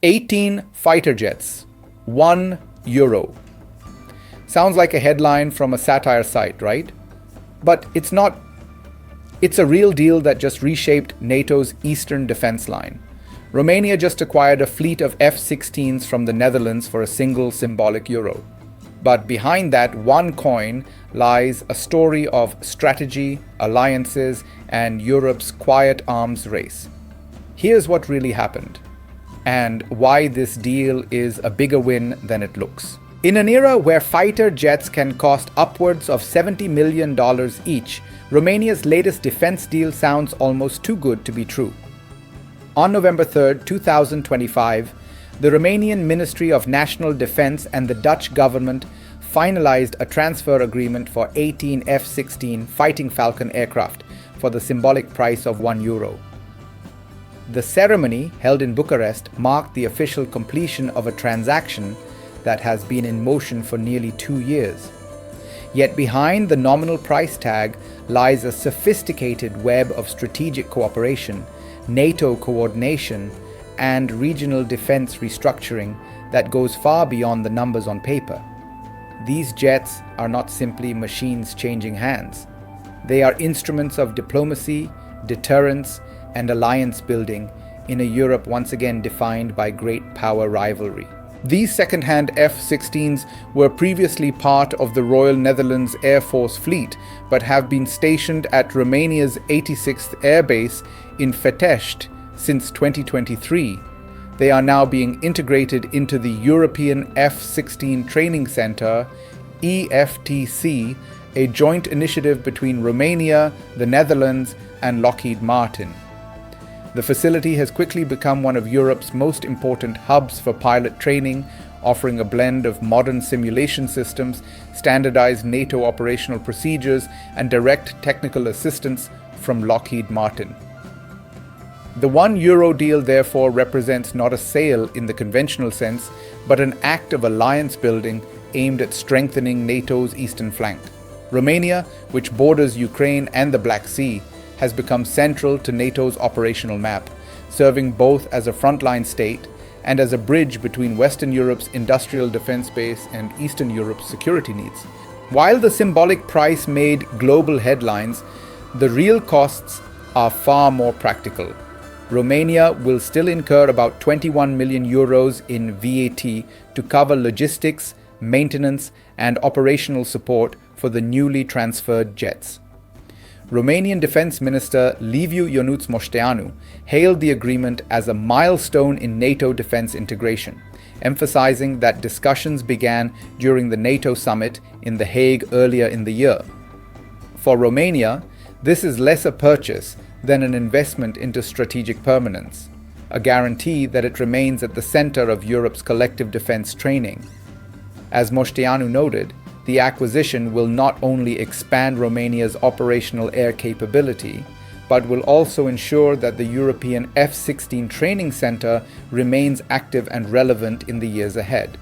18 fighter jets, €1. Sounds like a headline from a satire site, right? But it's not. It's a real deal that just reshaped NATO's eastern defense line. Romania just acquired a fleet of F-16s from the Netherlands for a single symbolic euro. But behind that one coin lies a story of strategy, alliances, and Europe's quiet arms race. Here's what really happened, and why this deal is a bigger win than it looks. In an era where fighter jets can cost upwards of $70 million each, Romania's latest defense deal sounds almost too good to be true. On November 3, 2025, the Romanian Ministry of National Defense and the Dutch government finalized a transfer agreement for 18 F-16 Fighting Falcon aircraft for the symbolic price of €1. The ceremony, held in Bucharest, marked the official completion of a transaction that has been in motion for nearly 2 years. Yet behind the nominal price tag lies a sophisticated web of strategic cooperation, NATO coordination, and regional defense restructuring that goes far beyond the numbers on paper. These jets are not simply machines changing hands. They are instruments of diplomacy, deterrence, and alliance building in a Europe once again defined by great power rivalry. These second-hand F-16s were previously part of the Royal Netherlands Air Force fleet, but have been stationed at Romania's 86th Air Base in Fetești since 2023. They are now being integrated into the European F-16 Training Center, EFTC, a joint initiative between Romania, the Netherlands, and Lockheed Martin. The facility has quickly become one of Europe's most important hubs for pilot training, offering a blend of modern simulation systems, standardized NATO operational procedures, and direct technical assistance from Lockheed Martin. The €1 deal therefore represents not a sale in the conventional sense, but an act of alliance building aimed at strengthening NATO's eastern flank. Romania, which borders Ukraine and the Black Sea, has become central to NATO's operational map, serving both as a frontline state and as a bridge between Western Europe's industrial defense base and Eastern Europe's security needs. While the symbolic price made global headlines, the real costs are far more practical. Romania will still incur about €21 million in VAT to cover logistics, maintenance, and operational support for the newly transferred jets. Romanian Defense Minister Liviu Ionuț Moșteanu hailed the agreement as a milestone in NATO defense integration, emphasizing that discussions began during the NATO summit in The Hague earlier in the year. For Romania, this is less a purchase than an investment into strategic permanence, a guarantee that it remains at the center of Europe's collective defense training. As Moșteanu noted, the acquisition will not only expand Romania's operational air capability, but will also ensure that the European F-16 training center remains active and relevant in the years ahead.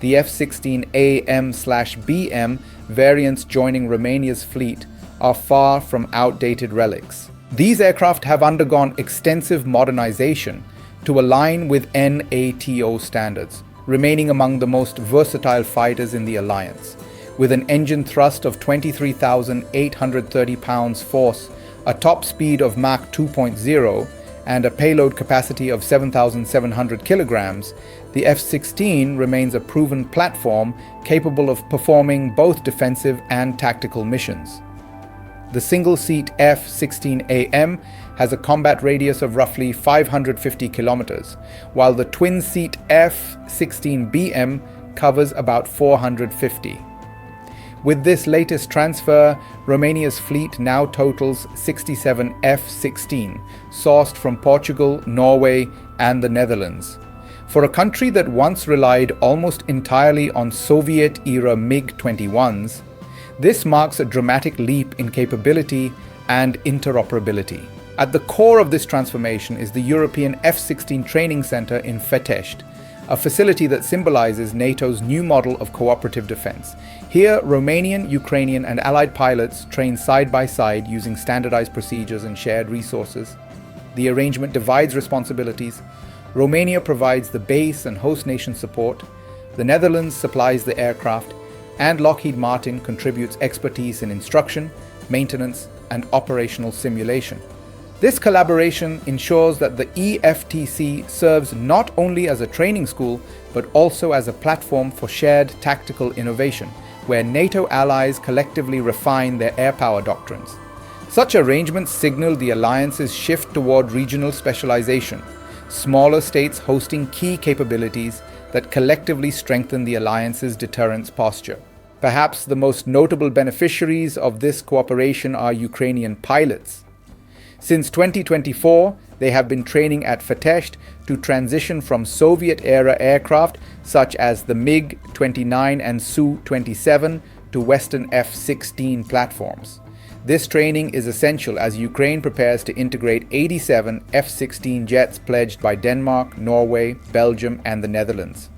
The F-16AM/BM variants joining Romania's fleet are far from outdated relics. These aircraft have undergone extensive modernization to align with NATO standards, remaining among the most versatile fighters in the alliance. With an engine thrust of 23,830 pounds-force, a top speed of Mach 2.0, and a payload capacity of 7,700 kilograms, the F-16 remains a proven platform capable of performing both defensive and tactical missions. The single-seat F-16AM has a combat radius of roughly 550 kilometers, while the twin-seat F-16BM covers about 450. With this latest transfer, Romania's fleet now totals 67 F-16, sourced from Portugal, Norway, and the Netherlands. For a country that once relied almost entirely on Soviet-era MiG-21s, this marks a dramatic leap in capability and interoperability. At the core of this transformation is the European F-16 Training Center in Fetești, a facility that symbolizes NATO's new model of cooperative defense. Here, Romanian, Ukrainian, and Allied pilots train side by side using standardized procedures and shared resources. The arrangement divides responsibilities, Romania provides the base and host nation support, the Netherlands supplies the aircraft, and Lockheed Martin contributes expertise in instruction, maintenance, and operational simulation. This collaboration ensures that the EFTC serves not only as a training school, but also as a platform for shared tactical innovation, where NATO allies collectively refine their air power doctrines. Such arrangements signal the alliance's shift toward regional specialization, smaller states hosting key capabilities that collectively strengthen the alliance's deterrence posture. Perhaps the most notable beneficiaries of this cooperation are Ukrainian pilots. Since 2024, they have been training at Fetești to transition from Soviet-era aircraft such as the MiG-29 and Su-27 to Western F-16 platforms. This training is essential as Ukraine prepares to integrate 87 F-16 jets pledged by Denmark, Norway, Belgium, and the Netherlands.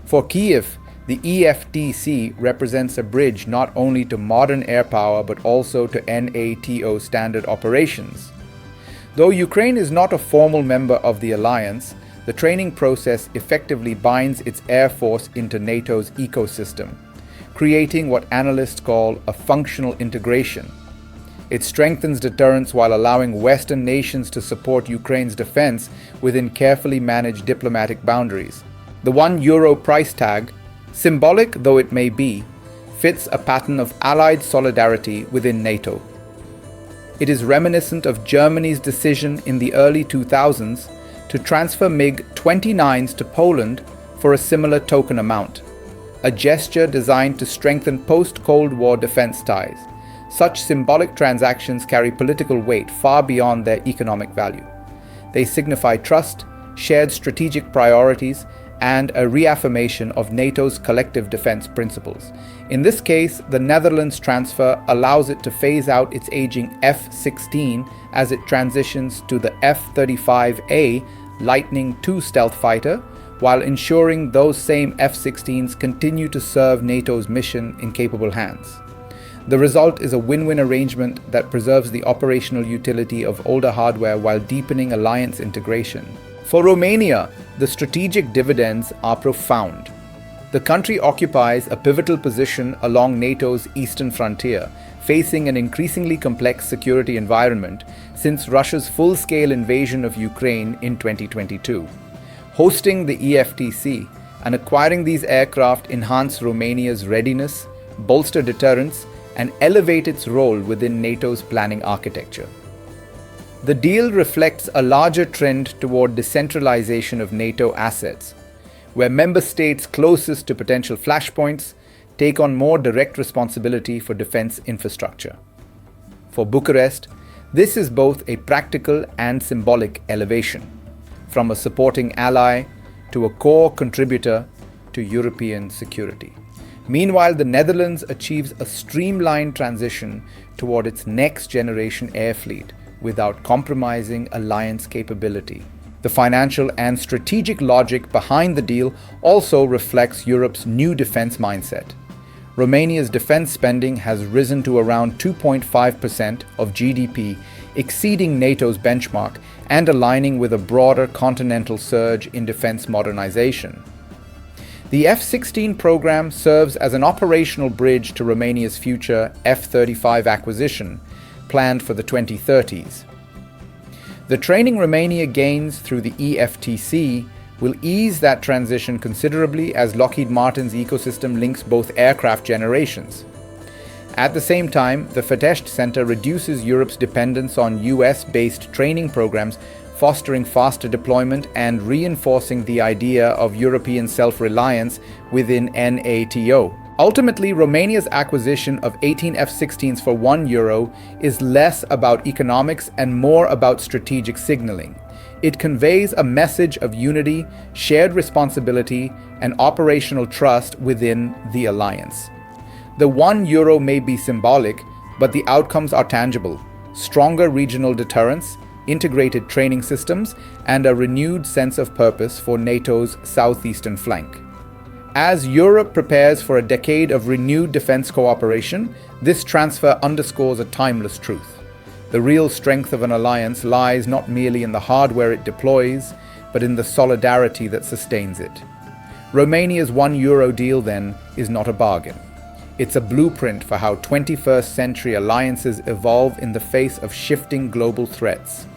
For Kyiv, the EFTC represents a bridge not only to modern air power but also to NATO standard operations. Though Ukraine is not a formal member of the alliance, the training process effectively binds its air force into NATO's ecosystem, creating what analysts call a functional integration. It strengthens deterrence while allowing Western nations to support Ukraine's defense within carefully managed diplomatic boundaries. The €1 price tag, symbolic though it may be, fits a pattern of allied solidarity within NATO. It is reminiscent of Germany's decision in the early 2000s to transfer MiG-29s to Poland for a similar token amount, a gesture designed to strengthen post-Cold War defense ties. Such symbolic transactions carry political weight far beyond their economic value. They signify trust, shared strategic priorities, and a reaffirmation of NATO's collective defense principles. In this case, the Netherlands transfer allows it to phase out its aging F-16 as it transitions to the F-35A Lightning II stealth fighter, while ensuring those same F-16s continue to serve NATO's mission in capable hands. The result is a win-win arrangement that preserves the operational utility of older hardware while deepening alliance integration. For Romania, the strategic dividends are profound. The country occupies a pivotal position along NATO's eastern frontier, facing an increasingly complex security environment since Russia's full-scale invasion of Ukraine in 2022. Hosting the EFTC and acquiring these aircraft enhance Romania's readiness, bolster deterrence, and elevate its role within NATO's planning architecture. The deal reflects a larger trend toward decentralization of NATO assets, where member states closest to potential flashpoints take on more direct responsibility for defense infrastructure. For Bucharest, this is both a practical and symbolic elevation, from a supporting ally to a core contributor to European security. Meanwhile, the Netherlands achieves a streamlined transition toward its next-generation air fleet without compromising alliance capability. The financial and strategic logic behind the deal also reflects Europe's new defense mindset. Romania's defense spending has risen to around 2.5% of GDP, exceeding NATO's benchmark and aligning with a broader continental surge in defense modernization. The F-16 program serves as an operational bridge to Romania's future F-35 acquisition, planned for the 2030s. The training Romania gains through the EFTC will ease that transition considerably as Lockheed Martin's ecosystem links both aircraft generations. At the same time, the Fetești Center reduces Europe's dependence on US-based training programs, fostering faster deployment and reinforcing the idea of European self-reliance within NATO. Ultimately, Romania's acquisition of 18 F-16s for €1 is less about economics and more about strategic signaling. It conveys a message of unity, shared responsibility, and operational trust within the alliance. The €1 may be symbolic, but the outcomes are tangible: stronger regional deterrence, integrated training systems, and a renewed sense of purpose for NATO's southeastern flank. As Europe prepares for a decade of renewed defense cooperation, this transfer underscores a timeless truth. The real strength of an alliance lies not merely in the hardware it deploys, but in the solidarity that sustains it. Romania's €1 deal, then, is not a bargain. It's a blueprint for how 21st century alliances evolve in the face of shifting global threats.